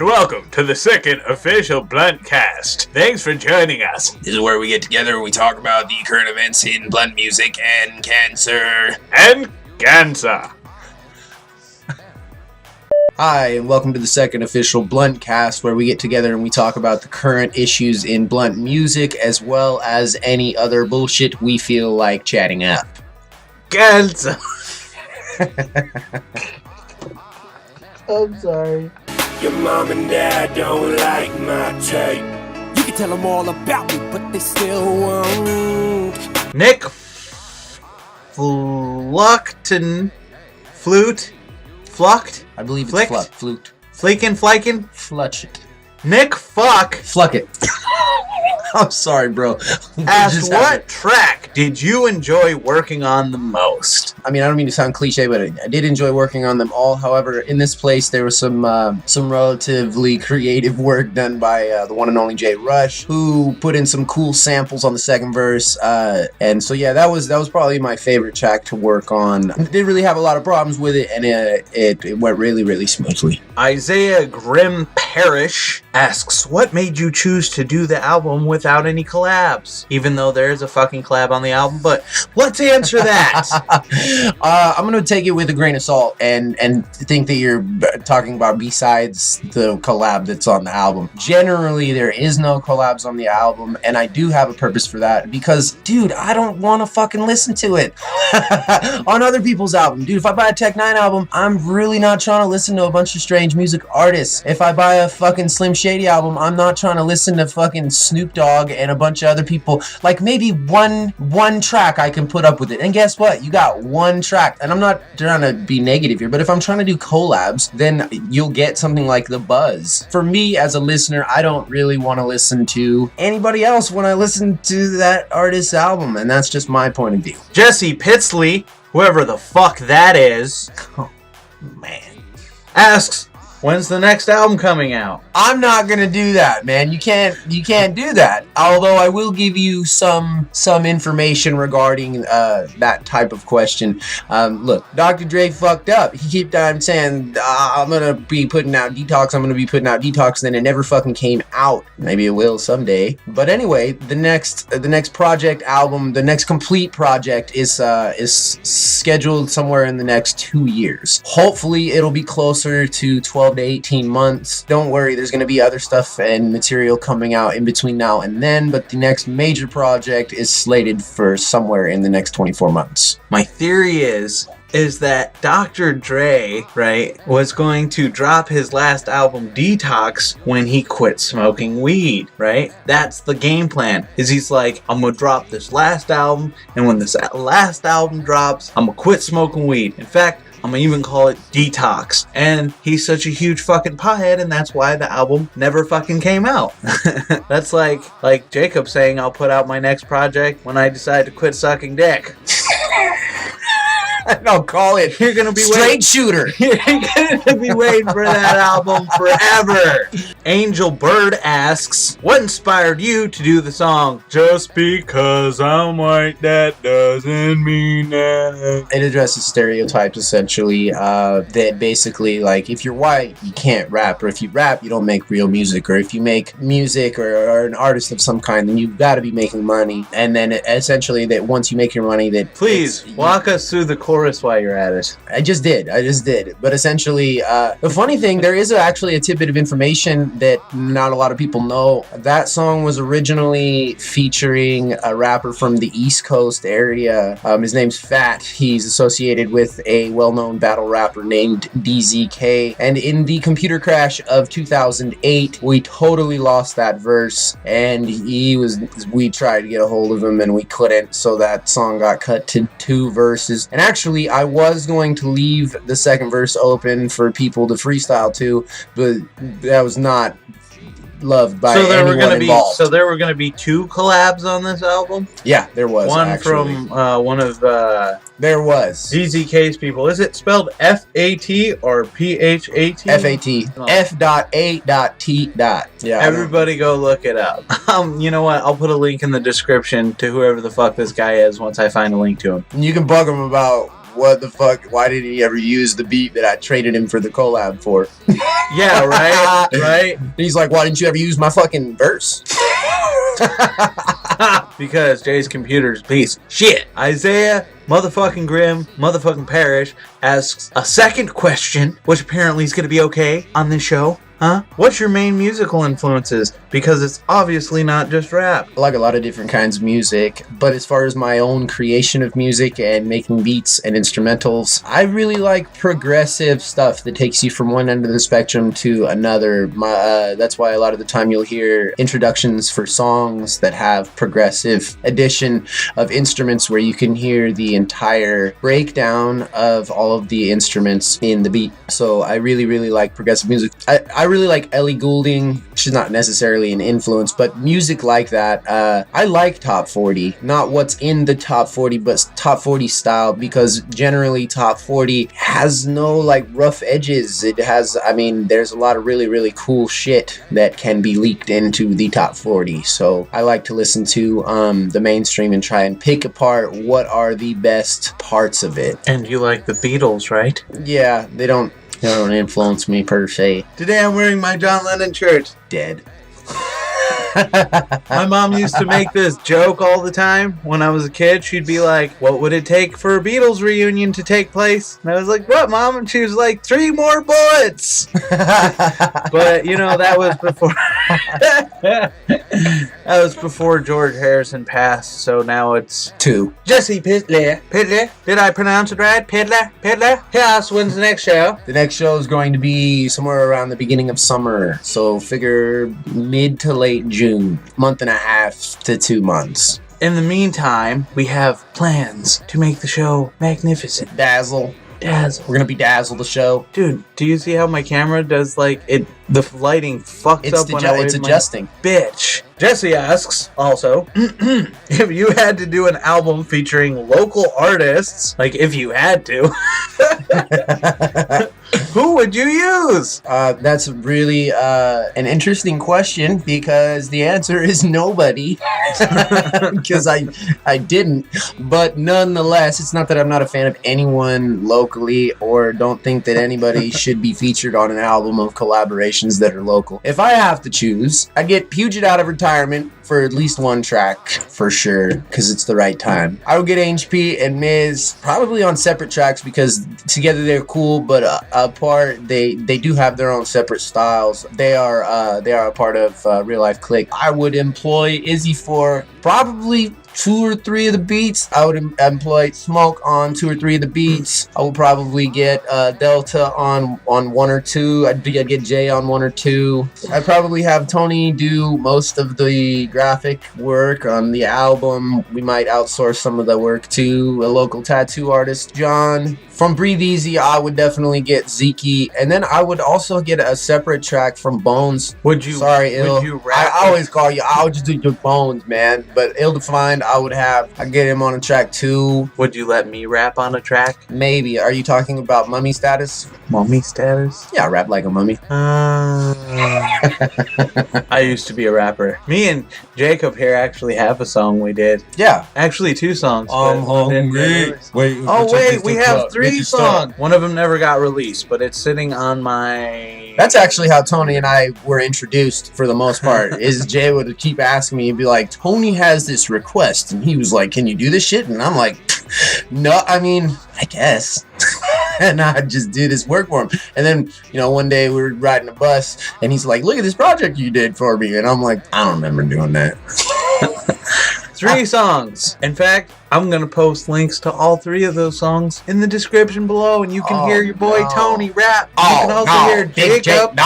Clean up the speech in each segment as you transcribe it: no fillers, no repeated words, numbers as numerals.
Welcome to the second official BluntCast. Thanks for joining us. This is where we get together and we talk about the current events in blunt music and cancer. And cancer. Hi, and welcome to the second official BluntCast, where we get together and we talk about the current issues in blunt music, as well as any other bullshit we feel like chatting up. Cancer. I'm sorry. Your mom and dad don't like my tape. You can tell them all about me, but they still won't. Nick Fluckton. Flucked? I believe Flicked? it's flute. Flakin? Flutch it. Nick Fluck it. I'm sorry, bro. Asked what track did you enjoy working on the most? I mean, I don't mean to sound cliche, but I did enjoy working on them all. However, in this place, there was some relatively creative work done by the one and only Jay Rush, who put in some cool samples on the second verse. And so, yeah, that was probably my favorite track to work on. I didn't really have a lot of problems with it, and it went really, really smoothly. Isaiah Grimm Parrish asks, what made you choose to do the album without any collabs? Even though there is a fucking collab on the album, but let's answer that. I'm gonna take it with a grain of salt and think that you're talking about besides the collab that's on the album. Generally, there is no collabs on the album, and I do have a purpose for that because, dude, I don't want to fucking listen to it on other people's album. Dude, if I buy a Tech 9 album, I'm really not trying to listen to a bunch of strange music artists. If I buy a fucking Slim Shady album, I'm not trying to listen to fucking Snoop Dogg and a bunch of other people. Like, maybe one track I can put up with it. And guess what? You got one track. And I'm not trying to be negative here, but if I'm trying to do collabs, then you'll get something like the Buzzz. For me, as a listener, I don't really want to listen to anybody else when I listen to that artist's album. And that's just my point of view. Jesse Pitsley, whoever the fuck that is, Oh, man. asks, when's the next album coming out? I'm not gonna do that, man. You can't do that. Although I will give you some information regarding that type of question. Look, Dr. Dre fucked up. He kept on saying, I'm gonna be putting out Detox, then it never fucking came out. Maybe it will someday. But anyway, the next project album, the next complete project is scheduled somewhere in the next 2 years. Hopefully it'll be closer to 12 to 18 months. Don't worry, there's going to be other stuff and material coming out in between now and then, but the next major project is slated for somewhere in the next 24 months. My theory is that Dr. Dre, right, was going to drop his last album, Detox, when he quit smoking weed, right? That's the game plan. He's like, I'm gonna drop this last album, and when this last album drops, I'm gonna quit smoking weed. In fact, I'm gonna even call it Detox. And he's such a huge fucking pothead, and that's why the album never fucking came out. That's like Jacob saying, I'll put out my next project when I decide to quit sucking dick. I'll call it. You're gonna be straight shooter. You're gonna be waiting for that album forever. Angel Bird asks, what inspired you to do the song Just Because I'm White That Doesn't Mean That? It addresses stereotypes, essentially, that basically, like, if you're white, you can't rap, or if you rap, you don't make real music, or if you make music or are an artist of some kind, then you've got to be making money. And then essentially that once you make your money, that please walk us through the chorus while you're at it. I just did. But essentially, the funny thing, there is actually a tidbit of information that not a lot of people know. That song was originally featuring a rapper from the East Coast area. His name's F.a.T. He's associated with a well-known battle rapper named DZK. And in the computer crash of 2008, we totally lost that verse. And we tried to get a hold of him and we couldn't. So that song got cut to 2 verses. And actually, I was going to leave the second verse open for people to freestyle to, but that was not loved by anyone involved. So there were going to be 2 collabs on this album? Yeah, there was. One actually. from one of there was DZK's people. Is it spelled F.A.T. or P.H.A.T? F.A.T. F.A.T. Yeah. Everybody go look it up. You know what? I'll put a link in the description to whoever the fuck this guy is once I find a link to him. You can bug him about what the fuck? Why didn't he ever use the beat that I traded him for the collab for? Yeah, right? Right? And he's like, why didn't you ever use my fucking verse? Because Jay's computer's a piece of shit. Isaiah motherfucking Grimm motherfucking Parrish asks a second question, which apparently is going to be okay on this show. Huh? What's your main musical influences? Because it's obviously not just rap. I like a lot of different kinds of music, but as far as my own creation of music and making beats and instrumentals, I really like progressive stuff that takes you from one end of the spectrum to another. That's why a lot of the time you'll hear introductions for songs that have progressive addition of instruments where you can hear the entire breakdown of all of the instruments in the beat. So I really, really like progressive music. I really like Ellie Goulding. She's not necessarily an influence, but music like that. I like top 40, not what's in the top 40, but top 40 style, because generally top 40 has no like rough edges. It has, I mean, there's a lot of really, really cool shit that can be leaked into the top 40. So I like to listen to the mainstream and try and pick apart what are the best parts of it. And you like the Beatles, right? Yeah, they don't influence me per se. Today I'm wearing my John Lennon shirt. Dead. My mom used to make this joke all the time when I was a kid. She'd be like, what would it take for a Beatles reunion to take place? And I was like, what, Mom? And she was like, 3 more bullets. But, you know, that was before that was before George Harrison passed, so now it's 2. Jesse Pidley. Pidley? Did I pronounce it right? Pidley? Yes, when's the next show? The next show is going to be somewhere around the beginning of summer, so figure mid to late June, month and a half to 2 months. In the meantime, we have plans to make the show magnificent. Dazzle. We're gonna be Dazzle the show. Dude, do you see how my camera does like it? The lighting fucks up when I it's adjusting. Bitch. Jesse asks also, if you had to do an album featuring local artists, like if you had to, who would you use? That's really an interesting question, because the answer is nobody. Because I didn't. But nonetheless, it's not that I'm not a fan of anyone locally or don't think that anybody should be featured on an album of collaborations that are local. If I have to choose, I'd get Puget out of retirement for at least one track for sure, because it's the right time. I would get HP and Miz probably on separate tracks, because together they're cool, but apart they do have their own separate styles. They are a part of Real Life Click. I would employ Izzy for probably 2 or 3 of the beats. I would employ Smoke on 2 or 3 of the beats. I would probably get Delta on 1 or 2. I'd get Jay on 1 or 2. I'd probably have Tony do most of the graphic work on the album. We might outsource some of the work to a local tattoo artist, John. From Breathe Easy, I would definitely get Zeke, and then I would also get a separate track from Bones. Would you? Sorry, Ill. Would you rap? I always call you. I'll just do your Bones, man. But Ill Defined, I get him on a track too. Would you let me rap on a track? Maybe. Are you talking about Mummy Status? Mummy Status? Yeah, I rap like a mummy. I used to be a rapper. Me and Jacob here actually have a song we did. Yeah. Actually 2 songs. I'm hungry. Wait, we have 3 songs. One of them never got released, but it's sitting on my... That's actually how Tony and I were introduced for the most part. Is Jay would keep asking me, he'd be like, Tony has this request, and he was like, can you do this shit? And I'm like, no, I mean, I guess. And I'd just do this work for him. And then, you know, one day we were riding a bus, and he's like, look at this project you did for me. And I'm like, I don't remember doing that. 3 songs. In fact, I'm going to post links to all 3 of those songs in the description below, and you can hear your boy Tony rap. You can also hear Jacob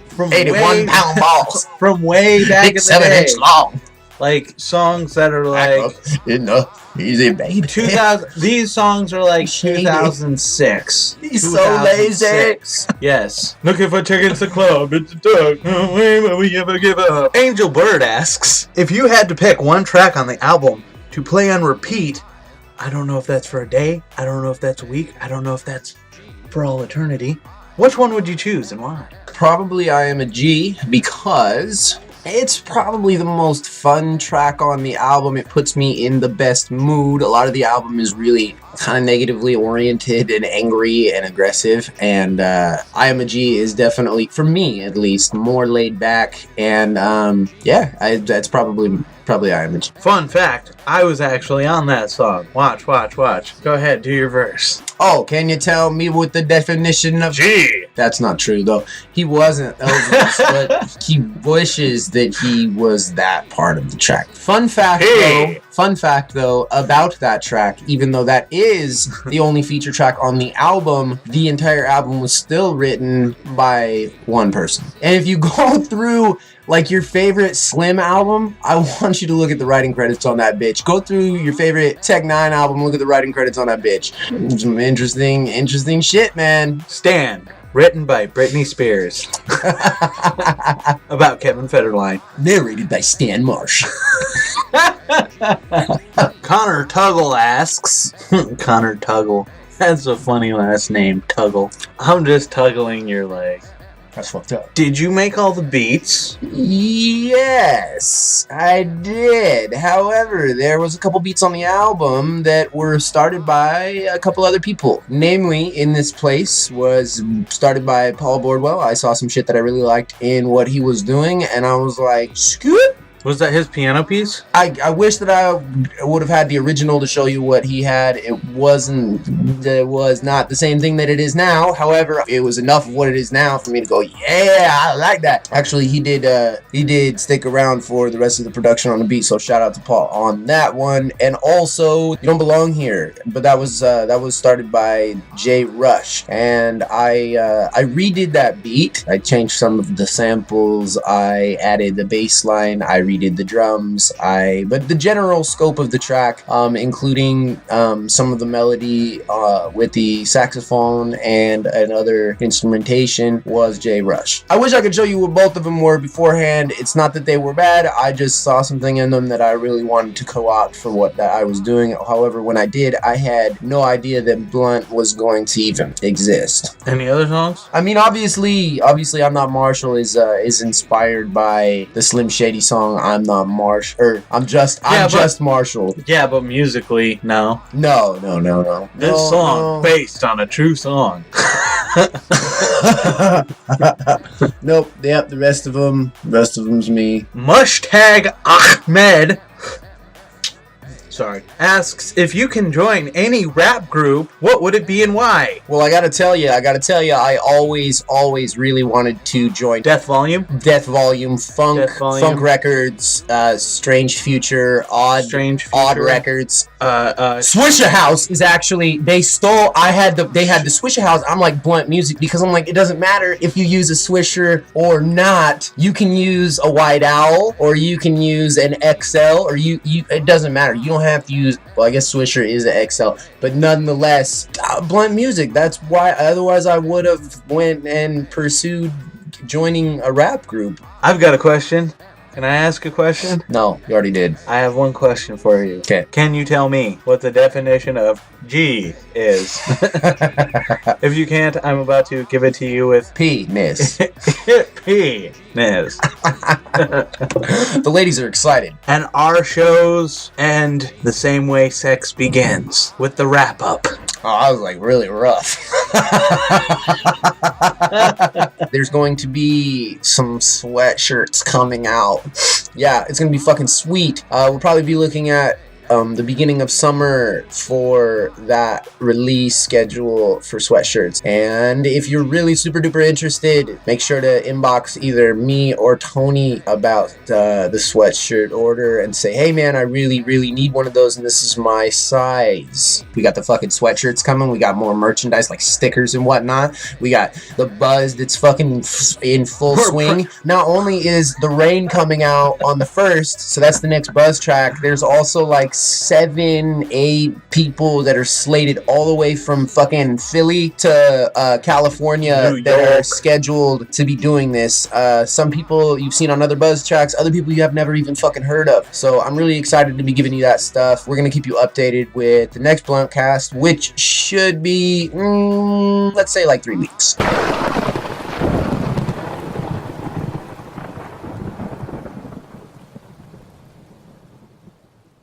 from 81-pound balls. From way back in the 7-inch long. Like songs that are like easy baby. 2000. These songs are like 2006. He's so lazy. Yes. Looking for tickets to the club. It's a dog. Will we ever give up? Angel Bird asks, if you had to pick one track on the album to play on repeat, I don't know if that's for a day. I don't know if that's a week. I don't know if that's for all eternity. Which one would you choose and why? Probably I Am a G, because It's probably the most fun track on the album. It puts me in the best mood. A lot of the album is really kind of negatively oriented and angry and aggressive, and I Am a G is definitely, for me at least, more laid back, and that's probably I Am a G. Fun fact, I was actually on that song. Watch. Go ahead, do your verse. Oh, can you tell me what the definition of G? That's not true, though. He wasn't Elvis, but he wishes that he was that part of the track. Fun fact, though, about that track, even though that is the only feature track on the album, the entire album was still written by one person. And if you go through like your favorite Slim album, I want you to look at the writing credits on that bitch. Go through your favorite Tech 9 album, look at the writing credits on that bitch. Some interesting shit, man. Stand, written by Britney Spears. About Kevin Federline. Narrated by Stan Marsh. Connor Tuggle asks, Connor Tuggle. That's a funny last name, Tuggle. I'm just tuggling your leg. That's fucked up. Did you make all the beats? Yes, I did. However, there was a couple beats on the album that were started by a couple other people. Namely, In This Place was started by Paul Bordwell. I saw some shit that I really liked in what he was doing, and I was like, scoot. Was that his piano piece? I wish that I would have had the original to show you what he had. It was not the same thing that it is now. However, it was enough of what it is now for me to go, yeah, I like that. Actually, he did stick around for the rest of the production on the beat, so shout out to Paul on that one. And also, You Don't Belong Here, but that was started by Jay Rush, and I redid that beat. I changed some of the samples, I added the bass line, I redid the drums, but the general scope of the track, including some of the melody with the saxophone and another instrumentation, was Jay Rush. I wish I could show you what both of them were beforehand. It's not that they were bad, I just saw something in them that I really wanted to co-opt for what I was doing. However, when I did, I had no idea that Blunt was going to even exist. Any other songs? I mean, obviously I'm Not Marshall is inspired by the Slim Shady song I'm Not Marshall, or I'm just Marshall. Yeah, but musically, no. No. This song based on a true song. Nope. Yep. The rest of them's me. Mushtag Ahmed asks, if you can join any rap group, what would it be and why? Well, I gotta tell you, I always really wanted to join Death Volume, Funk Records, Strange Future, Odd Records. Swisher House is actually, they had the Swisher House. I'm like, Blunt Music, because I'm like, it doesn't matter if you use a Swisher or not. You can use a White Owl, or you can use an XL, or you it doesn't matter. You don't have to use, well, I guess Swisher is an XL, but nonetheless, Blunt Music. That's why, otherwise I would have went and pursued joining a rap group. I've got a question. Can I ask a question? No, you already did. I have one question for you. Okay. Can you tell me what the definition of G is? If you can't, I'm about to give it to you with penis. Penis. The ladies are excited. And our shows end the same way sex begins, with the wrap up. Oh, I was like really rough. There's going to be some sweatshirts coming out. Yeah, it's going to be fucking sweet. We'll probably be looking at the beginning of summer for that release schedule for sweatshirts. And if you're really super duper interested, make sure to inbox either me or Tony about the sweatshirt order and say, hey man, I really need one of those and this is my size. We got the fucking sweatshirts coming. We got more merchandise like stickers and whatnot. We got the Buzzz that's fucking in full swing. Not only is The Rain coming out on the 1st, so that's the next Buzzz track, there's also like 7-8 people that are slated all the way from fucking Philly to California that are scheduled to be doing this. Some people you've seen on other Buzzz tracks, other people you have never even fucking heard of. So I'm really excited to be giving you that stuff. We're gonna keep you updated with the next BluntCast, which should be, let's say like 3 weeks.